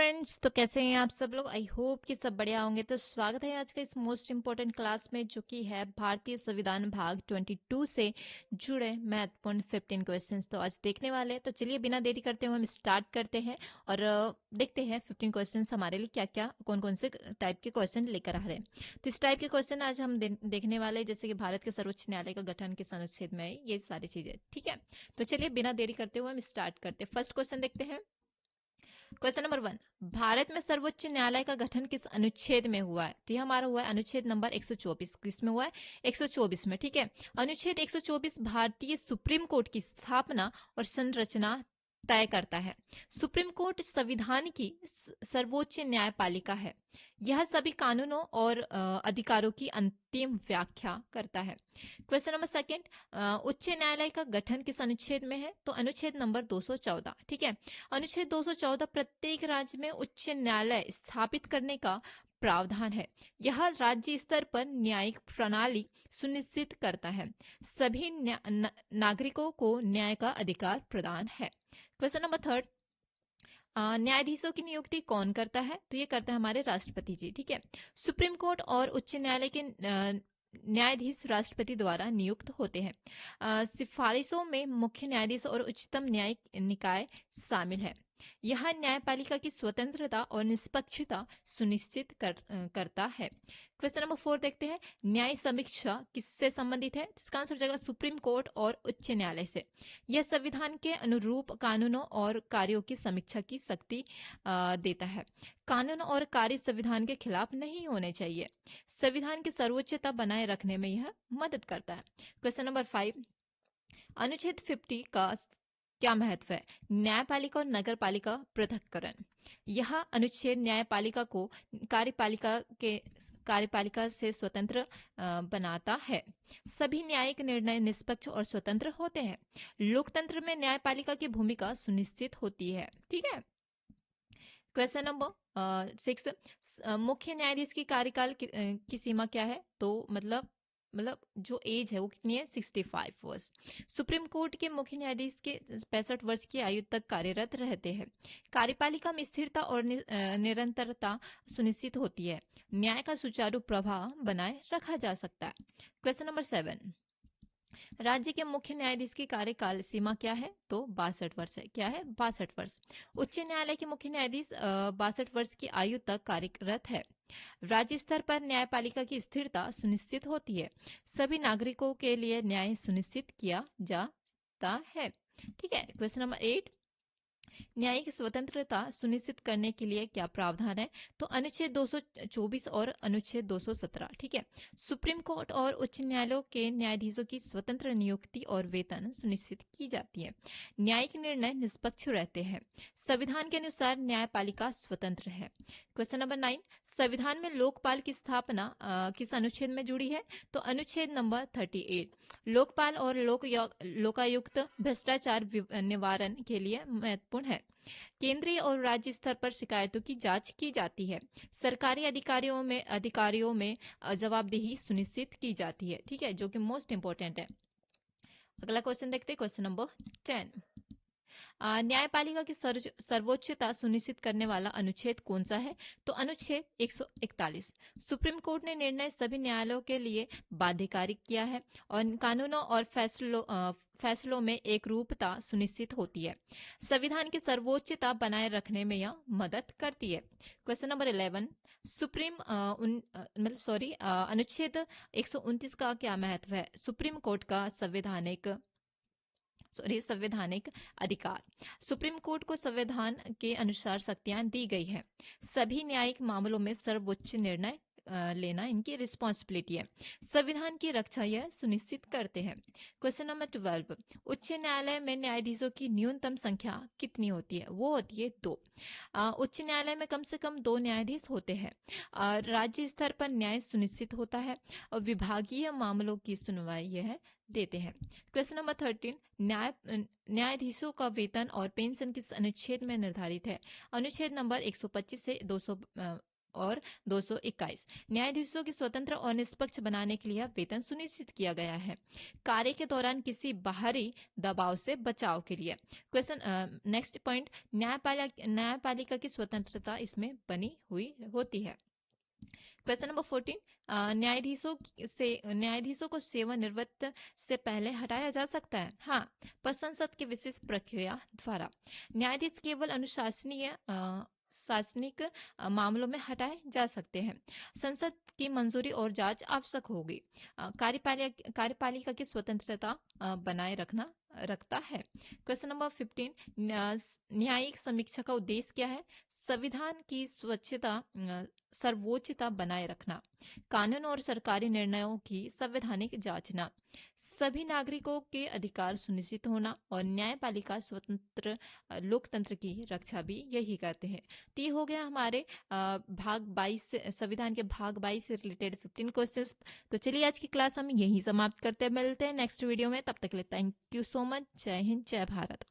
Friends, तो कैसे हैं आप सब लोग। आई होप कि सब बढ़िया होंगे। तो स्वागत है आज का इस मोस्ट इम्पोर्टेंट क्लास में, जो कि है भारतीय संविधान भाग 22 से जुड़े महत्वपूर्ण 15 क्वेश्चंस। तो आज देखने वाले हैं। तो चलिए बिना देरी करते हुए हम स्टार्ट करते हैं और देखते हैं 15 क्वेश्चंस हमारे लिए क्या क्या कौन कौन से टाइप के क्वेश्चन लेकर आ रहे हैं। तो इस टाइप के क्वेश्चन आज हम देखने वाले हैं, जैसे कि भारत के सर्वोच्च न्यायालय का गठन किस अनुच्छेद में है, ये सारी चीजें। ठीक है, तो चलिए बिना देरी करते हुए हम स्टार्ट करते हैं। फर्स्ट क्वेश्चन देखते हैं। क्वेश्चन नंबर 1, भारत में सर्वोच्च न्यायालय का गठन किस अनुच्छेद में हुआ है? तो ये हमारा हुआ है अनुच्छेद नंबर 124। किसमें हुआ है? 124 में। ठीक है, अनुच्छेद 124 भारतीय सुप्रीम कोर्ट की स्थापना और संरचना तय करता है। सुप्रीम कोर्ट संविधान की सर्वोच्च न्यायपालिका है। यह सभी कानूनों और अधिकारों की अंतिम व्याख्या करता है। क्वेश्चन नंबर सेकंड, उच्च न्यायालय का गठन किस अनुच्छेद में है? तो अनुच्छेद नंबर 214। ठीक है, अनुच्छेद 214 प्रत्येक राज्य में उच्च न्यायालय स्थापित करने का प्रावधान है। यह राज्य स्तर पर न्यायिक प्रणाली सुनिश्चित करता है। सभी नागरिकों को न्याय का अधिकार प्रदान है। क्वेश्चन नंबर थर्ड, न्यायाधीशों की नियुक्ति कौन करता है? तो ये करते हैं हमारे राष्ट्रपति जी। ठीक है, सुप्रीम कोर्ट और उच्च न्यायालय के न्यायाधीश राष्ट्रपति द्वारा नियुक्त होते हैं। सिफारिशों में मुख्य न्यायाधीश और उच्चतम न्यायिक निकाय शामिल है। यह न्यायपालिका की स्वतंत्रता और निष्पक्षता सुनिश्चित करता है। क्वेश्चन नंबर 4 देखते हैं। न्याय समीक्षा किससे संबंधित है? तो इसका आंसर हो जाएगा सुप्रीम कोर्ट और उच्च न्यायालय से। यह संविधान के अनुरूप कानूनों और कार्यों की समीक्षा की शक्ति देता है। कानून और कार्य संविधान के खिलाफ नहीं होने चाहिए। संविधान की सर्वोच्चता बनाए रखने में यह मदद करता है। क्वेश्चन नंबर 5, अनुच्छेद 50 का क्या महत्व है? न्यायपालिका और नगरपालिका पृथक्करण। यह अनुच्छेद न्यायपालिका को कार्यपालिका से स्वतंत्र बनाता है। सभी न्यायिक निर्णय निष्पक्ष और स्वतंत्र होते हैं। लोकतंत्र में न्यायपालिका की भूमिका सुनिश्चित होती है। ठीक है, क्वेश्चन नंबर 6, मुख्य न्यायाधीश की कार्यकाल की सीमा क्या है? तो मतलब जो एज है वो कितनी है? 65 वर्ष। सुप्रीम कोर्ट के मुख्य न्यायाधीश के 65 वर्ष की आयु तक कार्यरत रहते हैं। कार्यपालिका में स्थिरता और निरंतरता सुनिश्चित होती है। न्याय का सुचारू प्रवाह बनाए रखा जा सकता है। क्वेश्चन नंबर 7, राज्य के मुख्य न्यायाधीश की कार्यकाल सीमा क्या है? तो 62 वर्ष है। क्या है? 62 वर्ष। उच्च न्यायालय के मुख्य न्यायाधीश 62 वर्ष की आयु तक कार्यरत है। राज्य स्तर पर न्यायपालिका की स्थिरता सुनिश्चित होती है। सभी नागरिकों के लिए न्याय सुनिश्चित किया जाता है। ठीक है, क्वेश्चन नंबर 8, न्यायिक स्वतंत्रता सुनिश्चित करने के लिए क्या प्रावधान है? तो अनुच्छेद 224 और अनुच्छेद 217। ठीक है, सुप्रीम कोर्ट और उच्च न्यायालयों के न्यायाधीशों की स्वतंत्र नियुक्ति और वेतन सुनिश्चित की जाती है। न्यायिक निर्णय निष्पक्ष रहते हैं। संविधान के अनुसार न्यायपालिका स्वतंत्र है। क्वेश्चन नंबर 9, संविधान में लोकपाल की स्थापना किस अनुच्छेद में जुड़ी है? तो अनुच्छेद नंबर 38। लोकपाल और लोकायुक्त भ्रष्टाचार निवारण के लिए महत्वपूर्ण है। केंद्रीय और राज्य स्तर पर शिकायतों की जांच की जाती है। सरकारी अधिकारियों में जवाबदेही सुनिश्चित की जाती है। ठीक है, जो कि मोस्ट इंपोर्टेंट है। अगला क्वेश्चन देखते हैं, क्वेश्चन नंबर 10, न्यायपालिका की सर्वोच्चता सुनिश्चित करने वाला अनुच्छेद कौन सा है? तो अनुच्छेद 141। सुप्रीम कोर्ट ने निर्णय सभी न्यायालयों के लिए बाध्यकारी किया है और कानूनों और फैसलों में एक रूपता सुनिश्चित होती है। संविधान की सर्वोच्चता बनाए रखने में यह मदद करती है। क्वेश्चन नंबर 11, अनुच्छेद 129 का क्या महत्व है? सुप्रीम कोर्ट का संवैधानिक अधिकार। सुप्रीम कोर्ट को संविधान के अनुसार शक्तियां दी गई है। सभी न्यायिक मामलों में सर्वोच्च निर्णय लेना इनकी रिस्पॉन्सिबिलिटी है। संविधान की रक्षा यह सुनिश्चित करते हैं। क्वेश्चन नंबर 12, उच्च न्यायालय में न्यायाधीशों की न्यूनतम संख्या कितनी होती है? वो होती है 2। उच्च न्यायालय में कम से कम 2 न्यायाधीश होते हैं। राज्य स्तर पर न्याय सुनिश्चित होता है और विभागीय मामलों की सुनवाई यह देते हैं। क्वेश्चन नंबर 13, न्यायाधीशों का वेतन और पेंशन किस अनुच्छेद में निर्धारित है? अनुच्छेद नंबर 125 से और 221। न्यायाधीशों की स्वतंत्र और निष्पक्ष बनाने के लिए वेतन सुनिश्चित किया गया है। कार्य के दौरान किसी बाहरी दबाव से बचाव के लिए। क्वेश्चन नेक्स्ट पॉइंट, न्यायपालिका की स्वतंत्रता इसमें बनी हुई होती है। क्वेश्चन नंबर 14, न्यायाधीशों को सेवानिवृत्त से पहले हटाया जा सकता है। हाँ, पर संसद की विशेष प्रक्रिया द्वारा। न्यायाधीश केवल अनुशासनीय शासनिक मामलों में हटाए जा सकते हैं। संसद की मंजूरी और जांच आवश्यक होगी। कार्यपालिका की स्वतंत्रता बनाए रखता है। क्वेश्चन नंबर 15, न्यायिक समीक्षा का उद्देश्य क्या है? संविधान की सर्वोच्चता बनाए रखना, कानून और सरकारी निर्णयों की संवैधानिक जांचना, सभी नागरिकों के अधिकार सुनिश्चित होना और न्यायपालिका स्वतंत्र लोकतंत्र की रक्षा भी यही करते हैं। तो ये हो गया हमारे भाग 22 संविधान के भाग 22 से रिलेटेड 15 क्वेश्चंस। तो चलिए आज की क्लास हम यहीं समाप्त करते हैं, मिलते हैं नेक्स्ट वीडियो में। तब तक के लिए थैंक यू सो मच। जय हिंद, जय भारत।